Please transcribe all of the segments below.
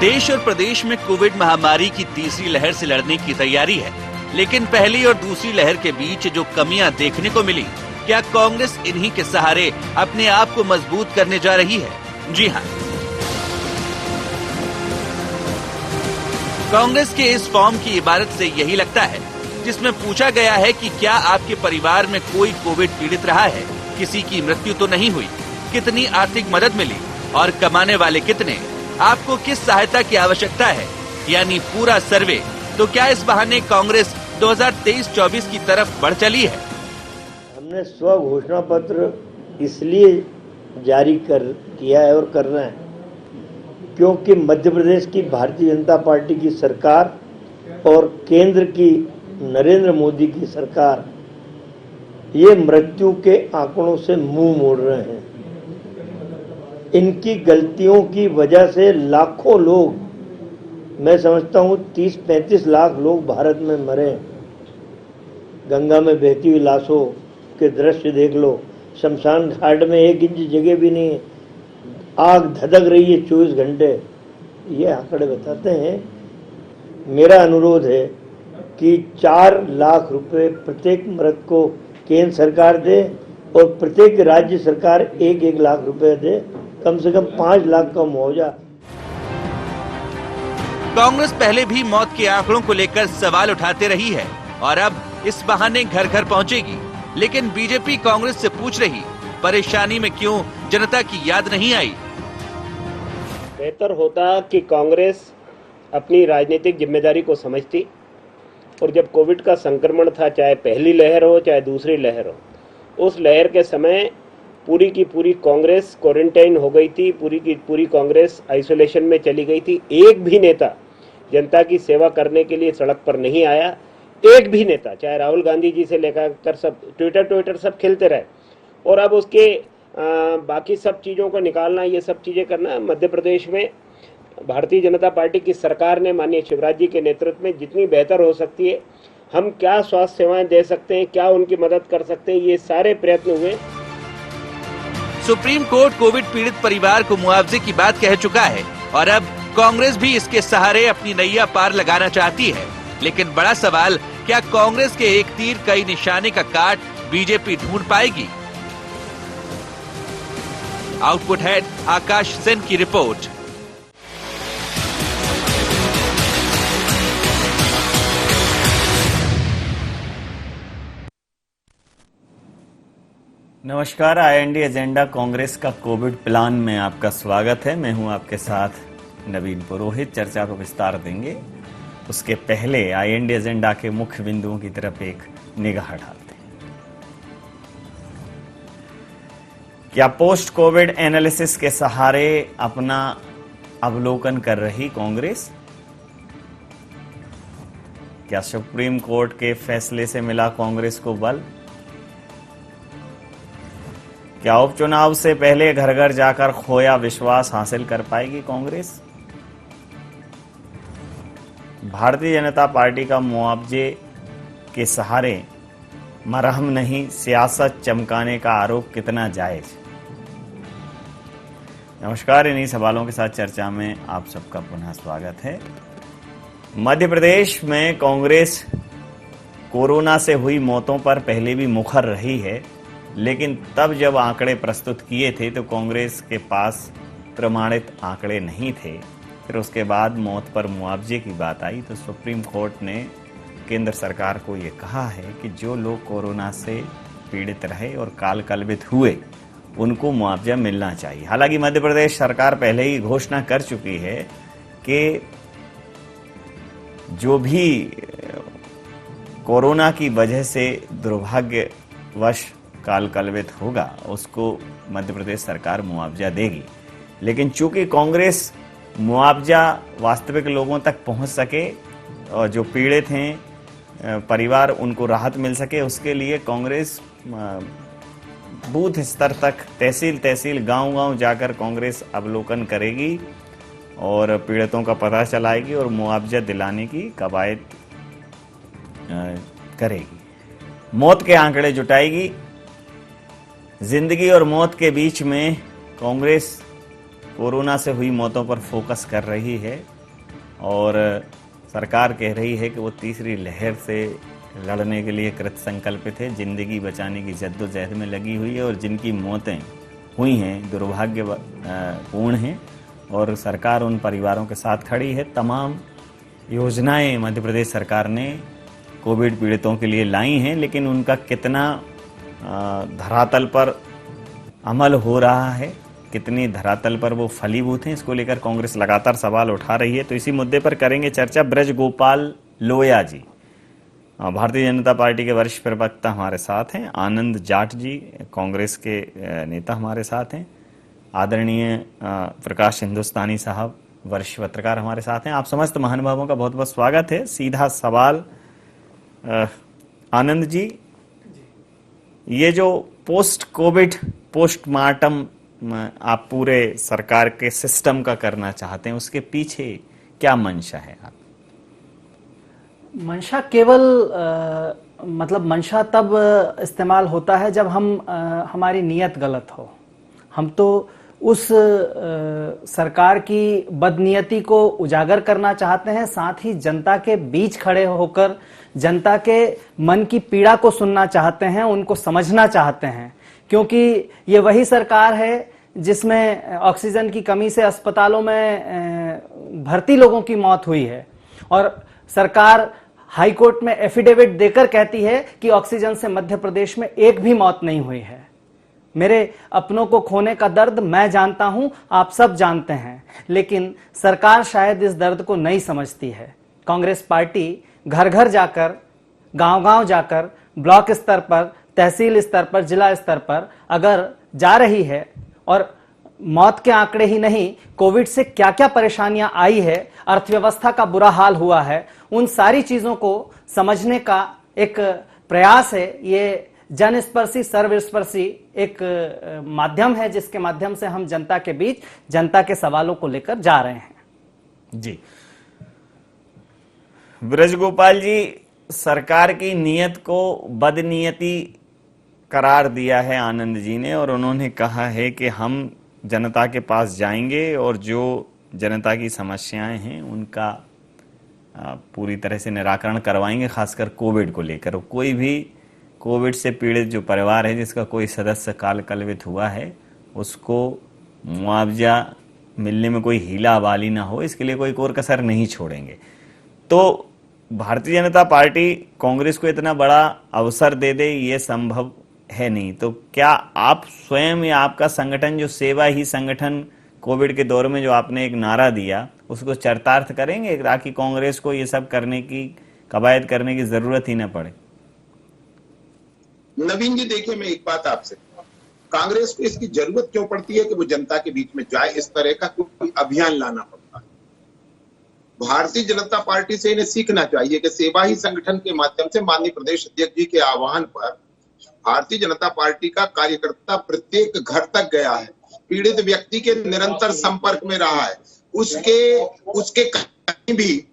देश और प्रदेश में कोविड महामारी की तीसरी लहर से लड़ने की तैयारी है, लेकिन पहली और दूसरी लहर के बीच जो कमियां देखने को मिली, क्या कांग्रेस इन्हीं के सहारे अपने आप को मजबूत करने जा रही है? जी हाँ, कांग्रेस के इस फॉर्म की इबारत से यही लगता है, जिसमें पूछा गया है कि क्या आपके परिवार में कोई कोविड पीड़ित रहा है, किसी की मृत्यु तो नहीं हुई, कितनी आर्थिक मदद मिली और कमाने वाले कितने, आपको किस सहायता की आवश्यकता है, यानी पूरा सर्वे। तो क्या इस बहाने कांग्रेस 2023-24 की तरफ बढ़ चली है? हमने स्व घोषणा पत्र इसलिए जारी किया है और कर रहे हैं क्योंकि मध्य प्रदेश की भारतीय जनता पार्टी की सरकार और केंद्र की नरेंद्र मोदी की सरकार ये मृत्यु के आंकड़ों से मुंह मोड़ रहे हैं। इनकी गलतियों की वजह से लाखों लोग, मैं समझता हूँ 30-35 लाख लोग भारत में मरे। गंगा में बहती हुई लाशों के दृश्य देख लो, शमशान घाट में 1 इंच जगह भी नहीं है, आग धधक रही है 24 घंटे। ये आंकड़े बताते हैं। मेरा अनुरोध है कि 4 लाख रुपए प्रत्येक मृत को केंद्र सरकार दे और प्रत्येक राज्य सरकार 1-1 लाख रुपए दे, कम से कम 5 लाख का मुआवजा। कांग्रेस पहले भी मौत के आंकड़ों को लेकर सवाल उठाते रही है और अब इस बहाने घर घर पहुंचेगी, लेकिन बीजेपी कांग्रेस से पूछ रही, परेशानी में क्यों जनता की याद नहीं आई? बेहतर होता कि कांग्रेस अपनी राजनीतिक जिम्मेदारी को समझती और जब कोविड का संक्रमण था, चाहे पहली लहर हो चाहे दूसरी लहर हो, उस लहर के समय पूरी की पूरी कांग्रेस क्वारंटाइन हो गई थी, पूरी की पूरी कांग्रेस आइसोलेशन में चली गई थी। एक भी नेता जनता की सेवा करने के लिए सड़क पर नहीं आया। एक भी नेता, चाहे राहुल गांधी जी से लेकर सब ट्विटर सब खेलते रहे, और अब उसके बाकी सब चीज़ों को निकालना, ये सब चीज़ें करना। मध्य प्रदेश में भारतीय जनता पार्टी की सरकार ने माननीय शिवराज जी के नेतृत्व में जितनी बेहतर हो सकती है, हम क्या स्वास्थ्य सेवाएं दे सकते हैं, क्या उनकी मदद कर सकते हैं, ये सारे प्रयत्न हुए। सुप्रीम कोर्ट कोविड पीड़ित परिवार को मुआवजे की बात कह चुका है और अब कांग्रेस भी इसके सहारे अपनी नैया पार लगाना चाहती है। लेकिन बड़ा सवाल, क्या कांग्रेस के एक तीर कई निशाने का काट बीजेपी ढूंढ पाएगी? आउटपुट हेड आकाश सेन की रिपोर्ट। नमस्कार, आईएनडी एजेंडा कांग्रेस का कोविड प्लान में आपका स्वागत है। मैं हूं आपके साथ नवीन पुरोहित। चर्चा को विस्तार देंगे, उसके पहले आईएनडी एजेंडा के मुख्य बिंदुओं की तरफ एक निगाह डालते हैं। क्या पोस्ट कोविड एनालिसिस के सहारे अपना अवलोकन कर रही कांग्रेस? क्या सुप्रीम कोर्ट के फैसले से मिला कांग्रेस को बल? क्या उपचुनाव से पहले घर घर जाकर खोया विश्वास हासिल कर पाएगी कांग्रेस? भारतीय जनता पार्टी का मुआवजे के सहारे मरहम नहीं सियासत चमकाने का आरोप कितना जायज? नमस्कार, इन्हीं सवालों के साथ चर्चा में आप सबका पुनः स्वागत है। मध्य प्रदेश में कांग्रेस कोरोना से हुई मौतों पर पहले भी मुखर रही है, लेकिन तब जब आंकड़े प्रस्तुत किए थे तो कांग्रेस के पास प्रमाणित आंकड़े नहीं थे। फिर उसके बाद मौत पर मुआवजे की बात आई तो सुप्रीम कोर्ट ने केंद्र सरकार को ये कहा है कि जो लोग कोरोना से पीड़ित रहे और काल कलवित हुए, उनको मुआवजा मिलना चाहिए। हालांकि मध्य प्रदेश सरकार पहले ही घोषणा कर चुकी है कि जो भी कोरोना की वजह से दुर्भाग्यवश काल कलवित होगा, उसको मध्य प्रदेश सरकार मुआवजा देगी। लेकिन चूंकि कांग्रेस मुआवजा वास्तविक लोगों तक पहुंच सके और जो पीड़ित हैं परिवार, उनको राहत मिल सके, उसके लिए कांग्रेस बूथ स्तर तक, तहसील गांव-गांव जाकर कांग्रेस अवलोकन करेगी और पीड़ितों का पता चलाएगी और मुआवजा दिलाने की कवायद करेगी। मौत के आंकड़े जुटाएगी। जिंदगी और मौत के बीच में कांग्रेस कोरोना से हुई मौतों पर फोकस कर रही है और सरकार कह रही है कि वो तीसरी लहर से लड़ने के लिए कृत संकल्पित है, जिंदगी बचाने की जद्दोजहद में लगी हुई है और जिनकी मौतें हुई हैं दुर्भाग्यपूर्ण हैं और सरकार उन परिवारों के साथ खड़ी है। तमाम योजनाएं मध्य प्रदेश सरकार ने कोविड पीड़ितों के लिए लाई हैं, लेकिन उनका कितना धरातल पर अमल हो रहा है, कितनी धरातल पर वो फलीभूत हैं, इसको लेकर कांग्रेस लगातार सवाल उठा रही है। तो इसी मुद्दे पर करेंगे चर्चा। ब्रज गोपाल लोया जी भारतीय जनता पार्टी के वरिष्ठ प्रवक्ता हमारे साथ हैं, आनंद जाट जी कांग्रेस के नेता हमारे साथ हैं, आदरणीय प्रकाश हिंदुस्तानी साहब वरिष्ठ पत्रकार हमारे साथ हैं। आप समस्त महानुभावों का बहुत बहुत स्वागत है। सीधा सवाल आनंद जी, ये जो पोस्ट कोविड पोस्टमार्टम आप पूरे सरकार के सिस्टम का करना चाहते हैं, उसके पीछे क्या मंशा है? आप मंशा केवल मतलब मंशा तब इस्तेमाल होता है जब हमारी नीयत गलत हो। हम तो उस सरकार की बदनीयती को उजागर करना चाहते हैं, साथ ही जनता के बीच खड़े होकर जनता के मन की पीड़ा को सुनना चाहते हैं, उनको समझना चाहते हैं, क्योंकि ये वही सरकार है जिसमें ऑक्सीजन की कमी से अस्पतालों में भर्ती लोगों की मौत हुई है और सरकार हाई कोर्ट में एफिडेविट देकर कहती है कि ऑक्सीजन से मध्य प्रदेश में एक भी मौत नहीं हुई है। मेरे अपनों को खोने का दर्द मैं जानता हूं, आप सब जानते हैं, लेकिन सरकार शायद इस दर्द को नहीं समझती है। कांग्रेस पार्टी घर घर जाकर, गांव-गांव जाकर, ब्लॉक स्तर पर, तहसील स्तर पर, जिला स्तर पर अगर जा रही है और मौत के आंकड़े ही नहीं, कोविड से क्या क्या परेशानियां आई है, अर्थव्यवस्था का बुरा हाल हुआ है, उन सारी चीजों को समझने का एक प्रयास है। ये जनस्पर्शी सर्वस्पर्शी एक माध्यम है जिसके माध्यम से हम जनता के बीच जनता के सवालों को लेकर जा रहे हैं। जी ब्रज गोपाल जी, सरकार की नीयत को बदनीयती करार दिया है आनंद जी ने और उन्होंने कहा है कि हम जनता के पास जाएंगे और जो जनता की समस्याएं हैं उनका पूरी तरह से निराकरण करवाएंगे, खासकर कोविड को लेकर। कोई भी कोविड से पीड़ित जो परिवार है जिसका कोई सदस्य कालकलवित हुआ है, उसको मुआवजा मिलने में कोई हीला हवाली ना हो, इसके लिए कोई कोर कसर नहीं छोड़ेंगे। तो भारतीय जनता पार्टी कांग्रेस को इतना बड़ा अवसर दे दे, ये संभव है नहीं। तो क्या आप स्वयं या आपका संगठन, जो सेवा ही संगठन कोविड के दौर में जो आपने एक नारा दिया, उसको चरितार्थ करेंगे ताकि कांग्रेस को ये सब करने की, कवायद करने की जरूरत ही ना पड़े? नवीन जी, देखिए मैं एक बात आपसे, कांग्रेस को इसकी जरूरत क्यों पड़ती है कि वो जनता के बीच में जाए, इस तरह का कोई अभियान लाना पड़ता है? भारतीय जनता पार्टी से इन्हें सीखना चाहिए कि सेवा ही संगठन के माध्यम से माननीय प्रदेश अध्यक्ष जी के आह्वान पर भारतीय जनता पार्टी का कार्यकर्ता प्रत्येक घर तक गया है, पीड़ित व्यक्ति के निरंतर संपर्क में रहा है, उसके कहीं भी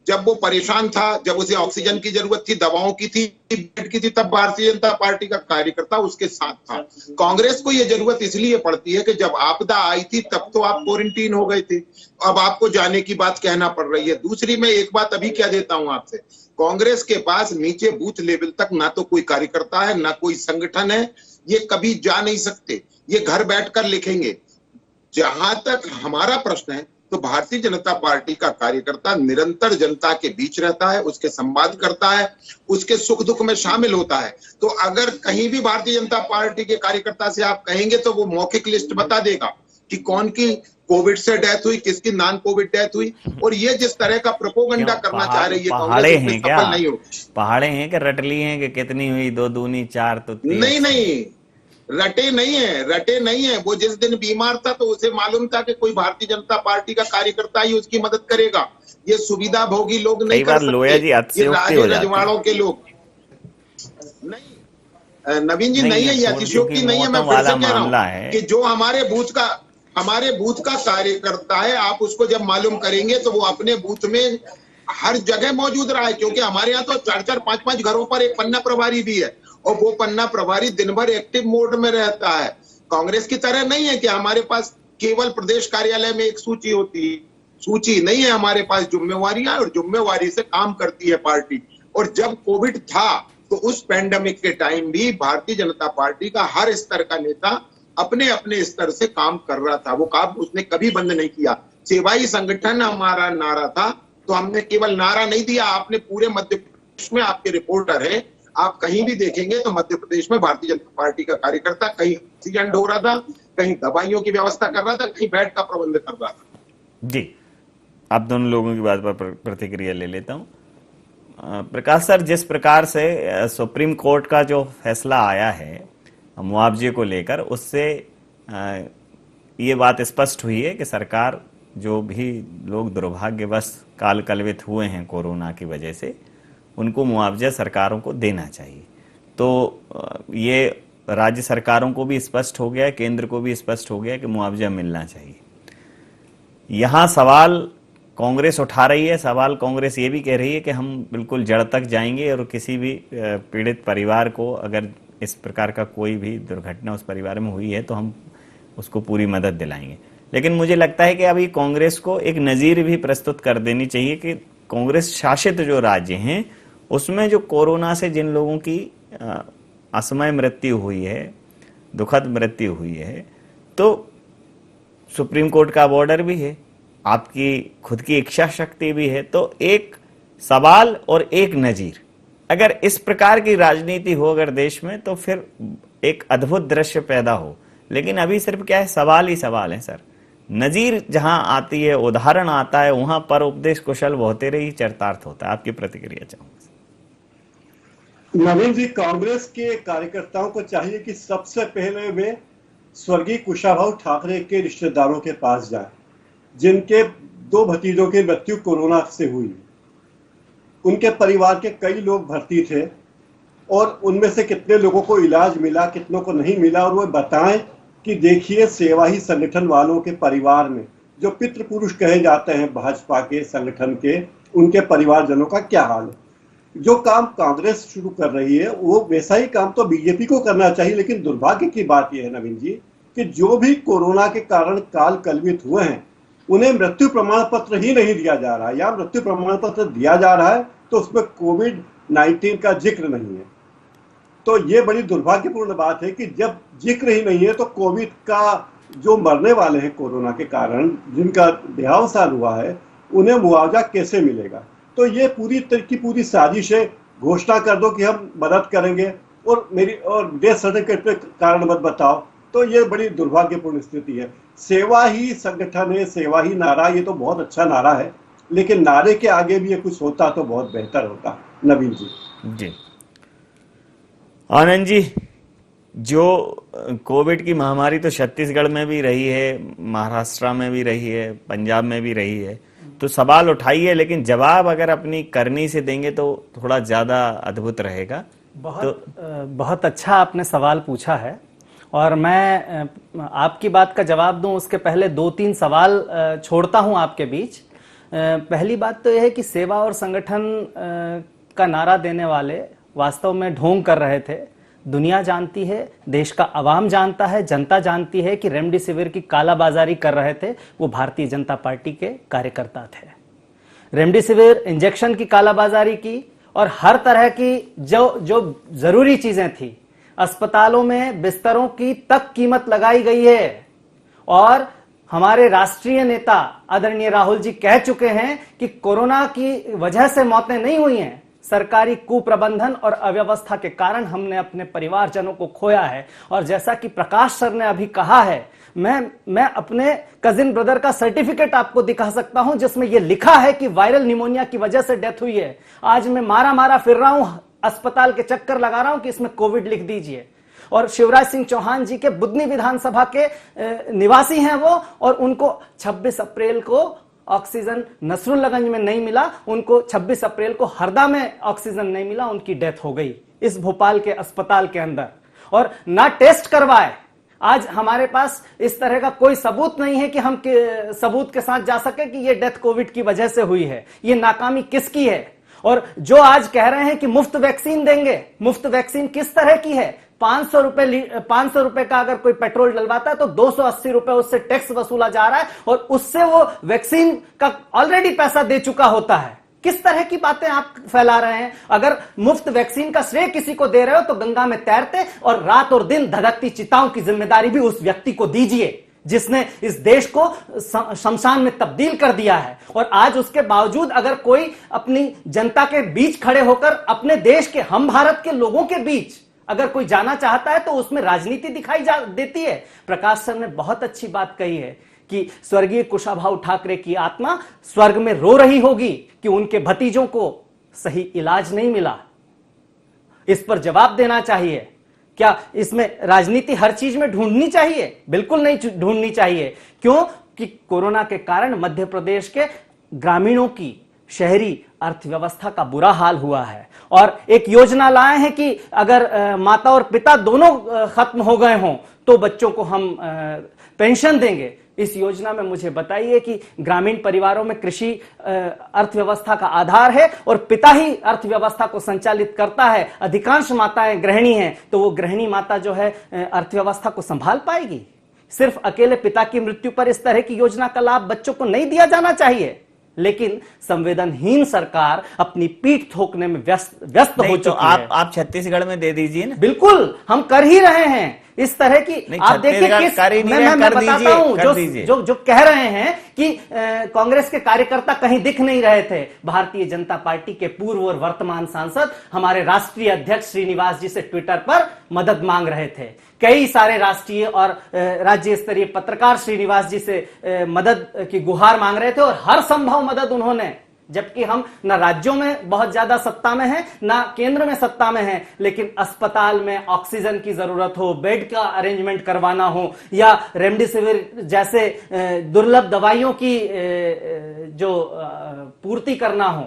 जब वो परेशान था, जब उसे ऑक्सीजन की जरूरत थी, दवाओं की थी, बेड की थी, तब भारतीय जनता पार्टी का कार्यकर्ता उसके साथ था। कांग्रेस को ये जरूरत इसलिए पड़ती है कि जब आपदा आई थी तब तो आप क्वारंटीन हो गए थे, अब आपको जाने की बात कहना पड़ रही है। दूसरी, मैं एक बात अभी कह देता हूं आपसे, कांग्रेस के पास नीचे बूथ लेवल तक ना तो कोई कार्यकर्ता है, ना कोई संगठन है, ये कभी जा नहीं सकते, ये घर बैठकर लिखेंगे। जहां तक हमारा प्रश्न है, तो भारतीय जनता पार्टी का कार्यकर्ता निरंतर जनता के बीच रहता है, उसके संवाद करता है, उसके सुख दुख में शामिल होता है। तो अगर कहीं भी भारतीय जनता पार्टी के कार्यकर्ता से आप कहेंगे तो वो मौखिक लिस्ट बता देगा कि कौन की कोविड से डेथ हुई, किसकी नॉन कोविड डेथ हुई। और ये जिस तरह का प्रोपोगंडा करना चाह रही है पहाड़े हैं क्या? नहीं हो, पहाड़े हैं कि रटली हैं कि कितनी हुई, 2 दूनी 4 तो 3? नहीं, रटे नहीं है। वो जिस दिन बीमार था तो उसे मालूम था कि कोई भारतीय जनता पार्टी का कार्यकर्ता ही उसकी मदद करेगा। ये सुविधा भोगी लोग नहीं कर सकते, लोया जी ये राजे रजवाड़ों के लोग नहीं। नवीन जी, नहीं है, ये अतिशयोक्ति नहीं है। मैं फिर से कह रहा हूँ कि जो हमारे बूथ का कार्यकर्ता है, आप उसको जब मालूम करेंगे तो वो अपने बूथ में हर जगह मौजूद रहा है, क्योंकि हमारे यहाँ तो 4-4, 5-5 घरों पर एक पन्ना प्रभारी भी है और वो पन्ना प्रभारी दिन भर एक्टिव मोड में रहता है। कांग्रेस की तरह नहीं है कि हमारे पास केवल प्रदेश कार्यालय में एक सूची होती है, सूची नहीं है हमारे पास, जिम्मेवारियां, और जिम्मेवारी से काम करती है पार्टी। और जब कोविड था तो उस पैंडेमिक के टाइम भी भारतीय जनता पार्टी का हर स्तर का नेता अपने अपने स्तर से काम कर रहा था, वो काम उसने कभी बंद नहीं किया। सेवाई संगठन हमारा नारा था, तो हमने केवल नारा नहीं दिया, आपने पूरे मध्य प्रदेश में, आपके रिपोर्टर है, आप कहीं भी देखेंगे तो मध्य प्रदेश में भारतीय जनता पार्टी का कार्यकर्ता कहीं ऑक्सीजन ढो रहा था, कहीं दवाइयों की व्यवस्था कर रहा था, कहीं बेड का प्रबंध कर रहा था। जी, आप दोनों लोगों की बात पर प्रतिक्रिया ले लेता हूं। प्रकाश सर, जिस प्रकार से सुप्रीम कोर्ट का जो फैसला आया है मुआवजे को लेकर, उससे ये बात स्पष्ट हुई है कि सरकार, जो भी लोग दुर्भाग्यवश काल कलवित हुए हैं कोरोना की वजह से, उनको मुआवजा सरकारों को देना चाहिए। तो ये राज्य सरकारों को भी स्पष्ट हो गया, केंद्र को भी स्पष्ट हो गया कि मुआवजा मिलना चाहिए। यहाँ सवाल कांग्रेस उठा रही है, सवाल कांग्रेस ये भी कह रही है कि हम बिल्कुल जड़ तक जाएंगे और किसी भी पीड़ित परिवार को अगर इस प्रकार का कोई भी दुर्घटना उस परिवार में हुई है तो हम उसको पूरी मदद दिलाएंगे। लेकिन मुझे लगता है कि अभी कांग्रेस को एक नज़ीर भी प्रस्तुत कर देनी चाहिए कि कांग्रेस शासित जो राज्य हैं उसमें जो कोरोना से जिन लोगों की असमय मृत्यु हुई है, दुखद मृत्यु हुई है, तो सुप्रीम कोर्ट का ऑर्डर भी है, आपकी खुद की इच्छा शक्ति भी है, तो एक सवाल और एक नजीर, अगर इस प्रकार की राजनीति हो अगर देश में, तो फिर एक अद्भुत दृश्य पैदा हो। लेकिन अभी सिर्फ क्या है, सवाल ही सवाल है सर। नजीर जहां आती है, उदाहरण आता है, वहां पर उपदेश कुशल बहुतेरे ही चरितार्थ होता है। आपकी प्रतिक्रिया चाहूंगा। नवीन जी, कांग्रेस के कार्यकर्ताओं को चाहिए कि सबसे पहले वे स्वर्गीय कुशाभाऊ ठाकरे के रिश्तेदारों के पास जाएं, जिनके 2 भतीजों की मृत्यु कोरोना से हुई। उनके परिवार के कई लोग भर्ती थे और उनमें से कितने लोगों को इलाज मिला, कितनों को नहीं मिला, और वो बताएं कि देखिए सेवा ही संगठन वालों के परिवार में जो पितृ पुरुष कहे जाते हैं भाजपा के संगठन के, उनके परिवारजनों का क्या हाल है। जो काम कांग्रेस शुरू कर रही है वो वैसा ही काम तो बीजेपी को करना चाहिए। लेकिन दुर्भाग्य की बात यह है नवीन जी कि जो भी कोरोना के कारण काल कलवित हुए हैं उन्हें मृत्यु प्रमाण पत्र ही नहीं दिया जा रहा है, या मृत्यु प्रमाण पत्र दिया जा रहा है तो उसमें कोविड-19 का जिक्र नहीं है। तो ये बड़ी दुर्भाग्यपूर्ण बात है कि जब जिक्र ही नहीं है तो कोविड का जो मरने वाले हैं कोरोना के कारण, जिनका देहावसान हुआ है, उन्हें मुआवजा कैसे मिलेगा। तो ये पूरी तरह की पूरी साजिश है। घोषणा कर दो कि हम मदद करेंगे और डेथ सर्टिफिकेट पे कारण मत बताओ, तो ये बड़ी दुर्भाग्यपूर्ण स्थिति है। सेवा ही संगठन है, सेवा ही नारा, ये तो बहुत अच्छा नारा है, लेकिन नारे के आगे भी ये कुछ होता तो बहुत बेहतर होता। नवीन जी। आनंद जी, जो कोविड की महामारी तो छत्तीसगढ़ में भी रही है, महाराष्ट्र में भी रही है, पंजाब में भी रही है, तो सवाल उठाइए, लेकिन जवाब अगर अपनी करनी से देंगे तो थोड़ा ज्यादा अद्भुत रहेगा। बहुत अच्छा आपने सवाल पूछा है, और मैं आपकी बात का जवाब दूं उसके पहले 2-3 सवाल छोड़ता हूं आपके बीच। पहली बात तो यह है कि सेवा और संगठन का नारा देने वाले वास्तव में ढोंग कर रहे थे। दुनिया जानती है, देश का अवाम जानता है, जनता जानती है कि रेमडेसिविर की कालाबाजारी कर रहे थे वो भारतीय जनता पार्टी के कार्यकर्ता थे। रेमडेसिविर इंजेक्शन की कालाबाजारी की, और हर तरह की जो जरूरी चीजें थी, अस्पतालों में बिस्तरों की तक कीमत लगाई गई है। और हमारे राष्ट्रीय नेता आदरणीय राहुल जी कह चुके हैं कि कोरोना की वजह से मौतें नहीं हुई हैं, सरकारी कुप्रबंधन और अव्यवस्था के कारण हमने अपने परिवारजनों को खोया है। और जैसा कि प्रकाश सर ने अभी कहा है, मैं अपने कजिन ब्रदर का सर्टिफिकेट आपको दिखा सकता हूं जिसमें यह लिखा है कि वायरल निमोनिया की वजह से डेथ हुई है। आज मैं मारा फिर रहा हूं, अस्पताल के चक्कर लगा रहा हूं कि इसमें कोविड लिख दीजिए। और शिवराज सिंह चौहान जी के बुदनी विधानसभा के निवासी हैं वो, और उनको 26 अप्रैल को ऑक्सीजन नसरुल्लागंज में नहीं मिला, उनको 26 अप्रैल को हरदा में ऑक्सीजन नहीं मिला, उनकी डेथ हो गई इस भोपाल के अस्पताल के अंदर, और ना टेस्ट करवाए। आज हमारे पास इस तरह का कोई सबूत नहीं है कि हम सबूत के साथ जा सके कि यह डेथ कोविड की वजह से हुई है। ये नाकामी किसकी है? और जो आज कह रहे हैं कि मुफ्त वैक्सीन देंगे, मुफ्त वैक्सीन किस तरह की है? 500 रुपए का अगर कोई पेट्रोल डलवाता है तो 280 रुपए उससे टैक्स वसूला जा रहा है और उससे वो वैक्सीन का ऑलरेडी पैसा दे चुका होता है। किस तरह की बातें आप फैला रहे हैं? अगर मुफ्त वैक्सीन का श्रेय किसी को दे रहे हो तो गंगा में तैरते और रात और दिन धधकती चिताओं की जिम्मेदारी भी उस व्यक्ति को दीजिए जिसने इस देश को शमशान में तब्दील कर दिया है। और आज उसके बावजूद अगर कोई अपनी जनता के बीच खड़े होकर अपने देश के, हम भारत के लोगों के बीच अगर कोई जाना चाहता है तो उसमें राजनीति दिखाई देती है। प्रकाश सर ने बहुत अच्छी बात कही है कि स्वर्गीय कुशाभाऊ ठाकरे की आत्मा स्वर्ग में रो रही होगी कि उनके भतीजों को सही इलाज नहीं मिला। इस पर जवाब देना चाहिए। क्या इसमें राजनीति हर चीज में ढूंढनी चाहिए? बिल्कुल नहीं ढूंढनी चाहिए। क्यों? कि कोरोना के कारण मध्य प्रदेश के ग्रामीणों की शहरी अर्थव्यवस्था का बुरा हाल हुआ है और एक योजना लाए हैं कि अगर माता और पिता दोनों खत्म हो गए हों तो बच्चों को हम पेंशन देंगे। इस योजना में मुझे बताइए कि ग्रामीण परिवारों में कृषि अर्थव्यवस्था का आधार है और पिता ही अर्थव्यवस्था को संचालित करता है। अधिकांश माताएं गृहिणी हैं, तो वो गृहिणी माता जो है अर्थव्यवस्था को संभाल पाएगी? सिर्फ अकेले पिता की मृत्यु पर इस तरह की योजना का लाभ बच्चों को नहीं दिया जाना चाहिए। लेकिन संवेदनहीन सरकार अपनी पीठ थोकने में व्यस्त हो चुकी है। आप छत्तीसगढ़ में दे दीजिए ना। बिल्कुल, हम कर ही रहे हैं इस तरह की। आप देखिए मैं बताता हूं जो कह रहे हैं कि कांग्रेस के कार्यकर्ता कहीं दिख नहीं रहे थे। भारतीय जनता पार्टी के पूर्व और वर्तमान सांसद हमारे राष्ट्रीय अध्यक्ष श्रीनिवास जी से ट्विटर पर मदद मांग रहे थे। कई सारे राष्ट्रीय और राज्य स्तरीय पत्रकार श्रीनिवास जी से मदद की गुहार मांग रहे थे और हर संभव मदद उन्होंने, जबकि हम न राज्यों में बहुत ज्यादा सत्ता में हैं ना केंद्र में सत्ता में हैं, लेकिन अस्पताल में ऑक्सीजन की जरूरत हो, बेड का अरेंजमेंट करवाना हो या रेमडेसिविर जैसे दुर्लभ दवाइयों की जो पूर्ति करना हो,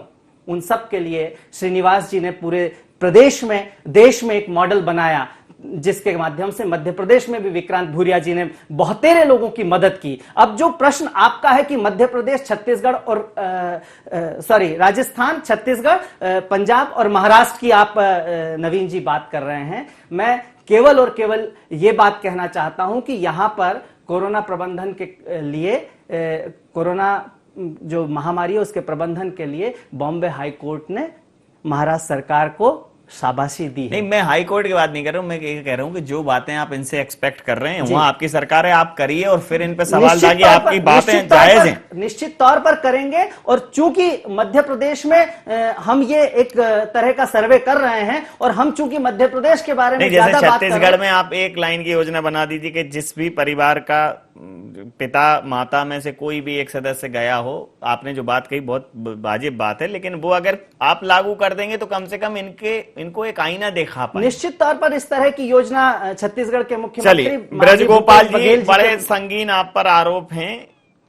उन सब के लिए श्रीनिवास जी ने पूरे प्रदेश में, देश में एक मॉडल बनाया जिसके माध्यम से मध्य प्रदेश में भी विक्रांत भूरिया जी ने बहुतेरे लोगों की मदद की। अब जो प्रश्न आपका है कि मध्य प्रदेश, छत्तीसगढ़ और राजस्थान, छत्तीसगढ़, पंजाब और महाराष्ट्र की आप नवीन जी बात कर रहे हैं, मैं केवल और केवल ये बात कहना चाहता हूं कि यहां पर कोरोना प्रबंधन के लिए, कोरोना जो महामारी है उसके प्रबंधन के लिए बॉम्बे हाई कोर्ट ने महाराष्ट्र सरकार को शाबाशी दी है। नहीं, मैं हाई कोर्ट की बात नहीं कर रहा हूं, मैं ये कह रहा हूं कि जो बातें आप इनसे एक्सपेक्ट कर रहे हैं वहां आपकी सरकार है, आप करिए और फिर इन पे सवाल ताकि आपकी बातें जायज हैं। निश्चित तौर पर करेंगे। और चूंकि मध्य प्रदेश में हम ये एक तरह का सर्वे कर रहे हैं और हम चूंकि मध्य प्रदेश के बारे में जैसे छत्तीसगढ़ में आप एक लाइन की योजना बना दीजिए कि जिस भी परिवार का पिता माता में से कोई भी एक सदस्य गया हो, आपने जो बात कही बहुत वाजिब बात है, लेकिन वो अगर आप लागू कर देंगे तो कम से कम इनको एक आईना देखा पाए। निश्चित तौर पर इस तरह की योजना छत्तीसगढ़ के मुख्यमंत्री ब्रजगोपाल जी, बड़े संगीन आप पर आरोप हैं,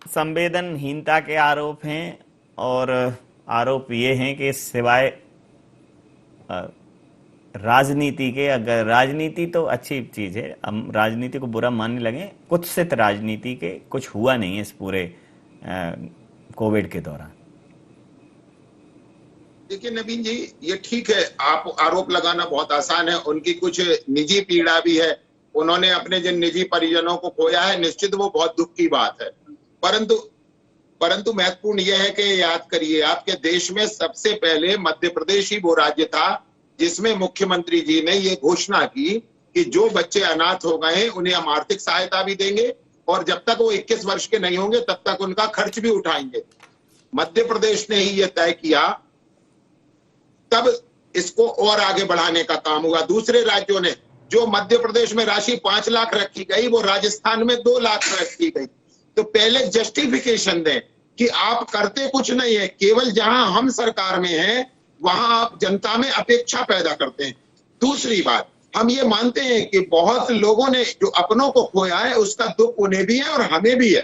संवेदनहीनता के आरोप हैं और आरोप ये हैं कि सिवाय राजनीति के, अगर राजनीति तो अच्छी चीज है, हम राजनीति को बुरा मानने लगे, कुत्सित राजनीति के कुछ हुआ नहीं है इस पूरे कोविड के दौरान। देखिए नवीन जी, ये ठीक है, आप आरोप लगाना बहुत आसान है, उनकी कुछ निजी पीड़ा भी है, उन्होंने अपने जिन निजी परिजनों को खोया है, निश्चित वो बहुत दुख की बात है। परंतु महत्वपूर्ण यह है कि याद करिए, आपके देश में सबसे पहले मध्य प्रदेश ही वो राज्य था जिसमें मुख्यमंत्री जी ने ये घोषणा की कि जो बच्चे अनाथ हो गए हैं उन्हें हम आर्थिक सहायता भी देंगे और जब तक वो 21 वर्ष के नहीं होंगे तब तक उनका खर्च भी उठाएंगे। मध्य प्रदेश ने ही ये तय किया, तब इसको और आगे बढ़ाने का काम हुआ। दूसरे राज्यों ने, जो मध्य प्रदेश में राशि 5 लाख रखी गई, वो राजस्थान में 2 लाख रखी गई। तो पहले जस्टिफिकेशन दें कि आप करते कुछ नहीं है, केवल जहां हम सरकार में हैं वहां आप जनता में अपेक्षा पैदा करते हैं। दूसरी बात, हम ये मानते हैं कि बहुत लोगों ने जो अपनों को खोया है उसका दुख उन्हें भी है और हमें भी है,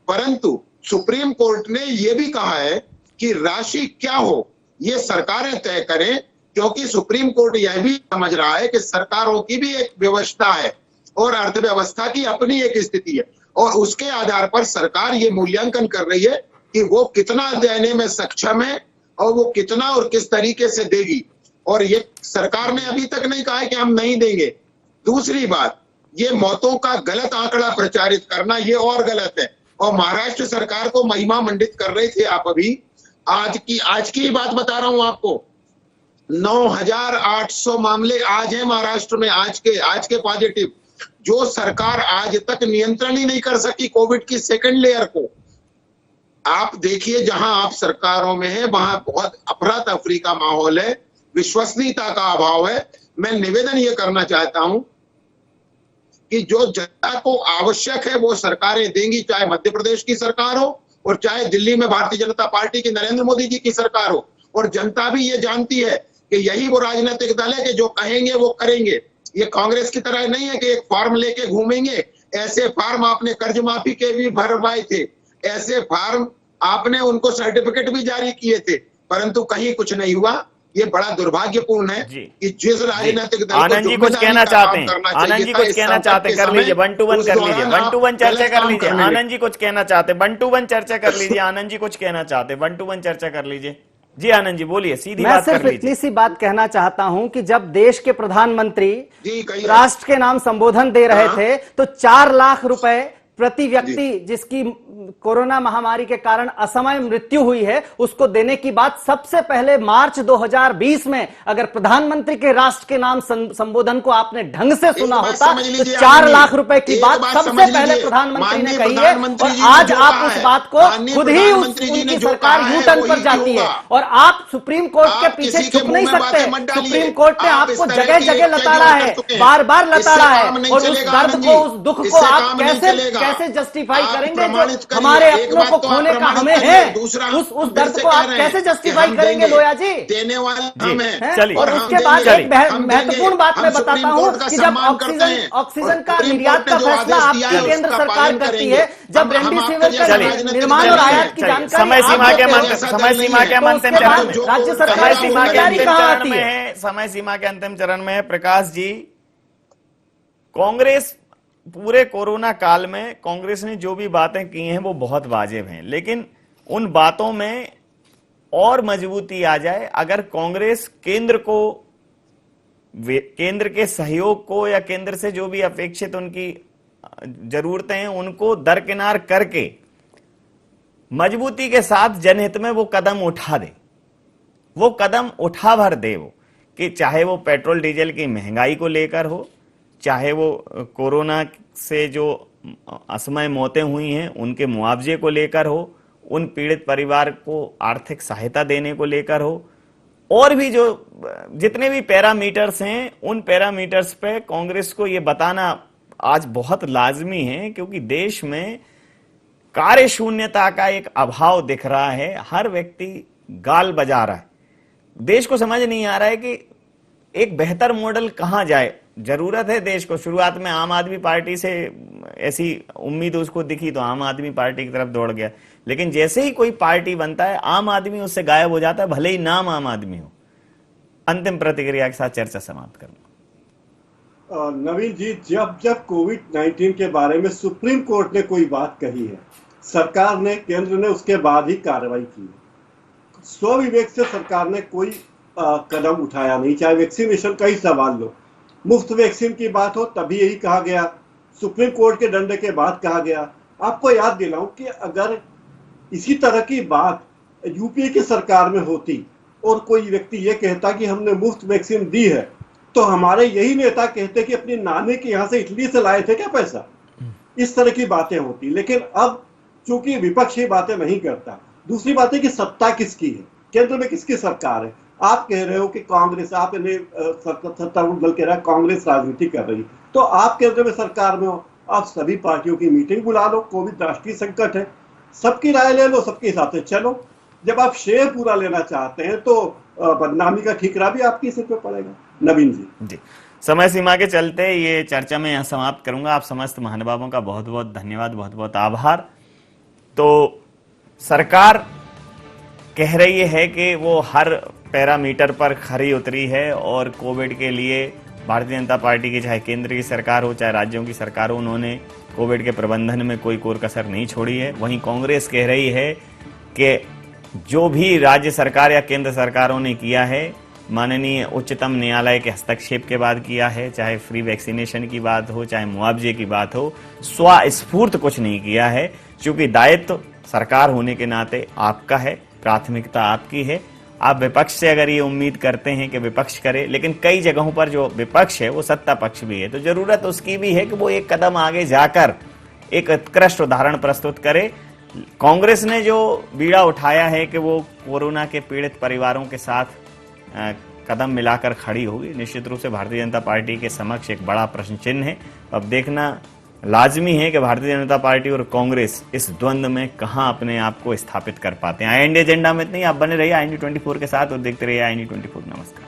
परंतु सुप्रीम कोर्ट ने यह भी कहा है कि राशि क्या हो ये सरकारें तय करें, क्योंकि सुप्रीम कोर्ट यह भी समझ रहा है कि सरकारों की भी एक व्यवस्था है और अर्थव्यवस्था की अपनी एक स्थिति है और उसके आधार पर सरकार ये मूल्यांकन कर रही है कि वो कितना देने में सक्षम है और वो कितना और किस तरीके से देगी। और ये सरकार ने अभी तक नहीं कहा है कि हम नहीं देंगे, दूसरी बात, ये मौतों का गलत आंकड़ा प्रचारित करना ये और गलत है। और महाराष्ट्र सरकार को महिमा मंडित कर रहे थे आप अभी, आज की बात बता रहा हूं आपको, 9,800 मामले आज है महाराष्ट्र में, आज के पॉजिटिव, जो सरकार आज तक नियंत्रण ही नहीं कर सकी कोविड की सेकंड लेयर को। आप देखिए, जहां आप सरकारों में है वहां बहुत अफरा तफरी का माहौल है, विश्वसनीयता का अभाव है। मैं निवेदन ये करना चाहता हूं कि जो जनता को आवश्यक है वो सरकारें देंगी, चाहे मध्य प्रदेश की सरकार हो और चाहे दिल्ली में भारतीय जनता पार्टी की नरेंद्र मोदी जी की सरकार हो। और जनता भी ये जानती है कि यही वो राजनीतिक दल है कि जो कहेंगे वो करेंगे। ये कांग्रेस की तरह नहीं है कि एक फॉर्म लेके घूमेंगे। ऐसे फॉर्म आपने कर्ज माफी के भी भरवाए थे, ऐसे फॉर्म आपने उनको सर्टिफिकेट भी जारी किए थे, परंतु कहीं कुछ नहीं हुआ। ये बड़ा दुर्भाग्यपूर्ण है कि जिस राजनीतिक दल को आनंद जी कुछ कहना चाहते हैं, आनंद जी कुछ कहना चाहते हैं, कर लीजिए, 1 to 1 कर लीजिए, 1 to 1 चर्चा कर लीजिए। आनंद जी कुछ कहना चाहते हैं, 1 to 1 चर्चा कर लीजिए। आनंद जी कुछ कहना चाहते हैं, 1 to 1 चर्चा कर लीजिए। जी आनंद जी बोलिए, सीधी बात कर लीजिए। मैं सिर्फ इतनी सी बात कहना चाहता हूं कि जब देश के प्रधानमंत्री राष्ट्र के नाम संबोधन दे रहे थे तो 4 लाख रुपए प्रति व्यक्ति जिसकी कोरोना महामारी के कारण असमय मृत्यु हुई है उसको देने की बात सबसे पहले मार्च 2020 में, अगर प्रधानमंत्री के राष्ट्र के नाम संबोधन को आपने ढंग से सुना होता तो 4 लाख रुपए की बात सबसे पहले प्रधानमंत्री ने कही है। और आज आप उस बात को खुद ही उनकी सरकार यू टर्न पर जाती है और आप सुप्रीम कोर्ट के पीछे छुप नहीं सकते। सुप्रीम कोर्ट ने आपको जगह जगह लताड़ा है, बार बार लताड़ा है, और उस दर्द को, उस दुख को आप कैसे जस्टिफाई करेंगे जो हमारे अपनों को खोने का हमें है, उस दर्द को आप कैसे जस्टिफाई करेंगे लोया जी? देने वाले चलिए। और उसके बाद एक महत्वपूर्ण बात मैं बताता हूं कि जब ऑक्सीजन का निर्यात का फैसला आपकी केंद्र सरकार करती है, जब रेमडेसिविर का निर्माण और आयात की जानकारी समय सीमा के अंतिम चरण में, राज्य सरकार की जिम्मेदारी कहां आती है? समय सीमा के अंतिम चरण में प्रकाश जी, कांग्रेस पूरे कोरोना काल में कांग्रेस ने जो भी बातें की हैं वो बहुत वाजिब हैं, लेकिन उन बातों में और मजबूती आ जाए अगर कांग्रेस केंद्र के सहयोग को या केंद्र से जो भी अपेक्षित उनकी जरूरतें हैं उनको दरकिनार करके मजबूती के साथ जनहित में वो कदम उठा दे, वो कदम उठा भर दे, वो कि चाहे वो पेट्रोल डीजल की महंगाई को लेकर हो, चाहे वो कोरोना से जो असमय मौतें हुई हैं उनके मुआवजे को लेकर हो, उन पीड़ित परिवार को आर्थिक सहायता देने को लेकर हो, और भी जो जितने भी पैरामीटर्स हैं उन पैरामीटर्स पे कांग्रेस को ये बताना आज बहुत लाजमी है, क्योंकि देश में कार्य शून्यता का एक अभाव दिख रहा है। हर व्यक्ति गाल बजा रहा है, देश को समझ नहीं आ रहा है कि एक बेहतर मॉडल कहां जाए। जरूरत है देश को, शुरुआत में आम आदमी पार्टी से ऐसी उम्मीद उसको दिखी तो आम आदमी पार्टी की तरफ दौड़ गया, लेकिन जैसे ही कोई पार्टी बनता है आम आदमी उससे गायब हो जाता है, भले ही नाम आम आदमी हो। अंतिम प्रतिक्रिया के साथ चर्चा समाप्त करूंगा। नवीन जी, जब कोविड-19 के बारे में सुप्रीम कोर्ट ने कोई बात कही है, सरकार ने, केंद्र ने उसके बाद ही कार्रवाई की है। स्वविवेक से सरकार ने कोई कदम उठाया नहीं, चाहे वैक्सीनेशन का ही सवाल लो, मुफ्त वैक्सीन की बात हो तभी यही कहा गया, सुप्रीम कोर्ट के डंडे के बाद कहा गया। आपको याद दिलाऊं कि अगर इसी तरह की बात यूपीए की सरकार में होती और कोई व्यक्ति ये कहता कि हमने मुफ्त वैक्सीन दी है, तो हमारे यही नेता कहते कि अपनी नानी के यहां से इटली से लाए थे क्या पैसा। इस तरह की बातें होती, लेकिन अब चूंकि विपक्ष ये बातें नहीं करता। दूसरी बात है कि सत्ता किसकी है, केंद्र में किसकी सरकार है। आप कह रहे हो कि कांग्रेस, आप सत्तारूढ़ दल कह रहा है कांग्रेस राजनीति कर रही, तो आप केंद्र में सरकार में हो, आप सभी पार्टियों की मीटिंग बुला लो, कोविड राष्ट्रीय संकट है, सबकी राय ले लो, सबके हिसाब से चलो। जब आप शेयर पूरा लेना चाहते हैं तो बदनामी का ठिकरा भी आपके सिर पे पड़ेगा। नवीन जी, समय सीमा के चलते ये चर्चा में यहाँ समाप्त करूंगा। आप समस्त महानुभावों का बहुत बहुत धन्यवाद, बहुत बहुत आभार। तो सरकार कह रही है कि वो हर पैरामीटर पर खरी उतरी है और कोविड के लिए भारतीय जनता पार्टी की चाहे केंद्र की सरकार हो चाहे राज्यों की सरकार हो, उन्होंने कोविड के प्रबंधन में कोई कोर कसर नहीं छोड़ी है। वहीं कांग्रेस कह रही है कि जो भी राज्य सरकार या केंद्र सरकारों ने किया है माननीय उच्चतम न्यायालय के हस्तक्षेप के बाद किया है, चाहे फ्री वैक्सीनेशन की बात हो, चाहे मुआवजे की बात हो, स्वस्फूर्त कुछ नहीं किया है। क्योंकि दायित्व सरकार होने के नाते आपका है, प्राथमिकता आपकी है। आप विपक्ष से अगर ये उम्मीद करते हैं कि विपक्ष करे, लेकिन कई जगहों पर जो विपक्ष है वो सत्ता पक्ष भी है, तो जरूरत उसकी भी है कि वो एक कदम आगे जाकर एक उत्कृष्ट उदाहरण प्रस्तुत करे। कांग्रेस ने जो बीड़ा उठाया है कि वो कोरोना के पीड़ित परिवारों के साथ कदम मिलाकर खड़ी होगी, निश्चित रूप से भारतीय जनता पार्टी के समक्ष एक बड़ा प्रश्न चिन्ह है। अब देखना लाजमी है कि भारतीय जनता पार्टी और कांग्रेस इस द्वंद्व में कहां अपने आप को स्थापित कर पाते हैं। IND एजेंडा में इतनी आप बने रहिए IND 24 के साथ और देखते रहिए IND 24। नमस्कार।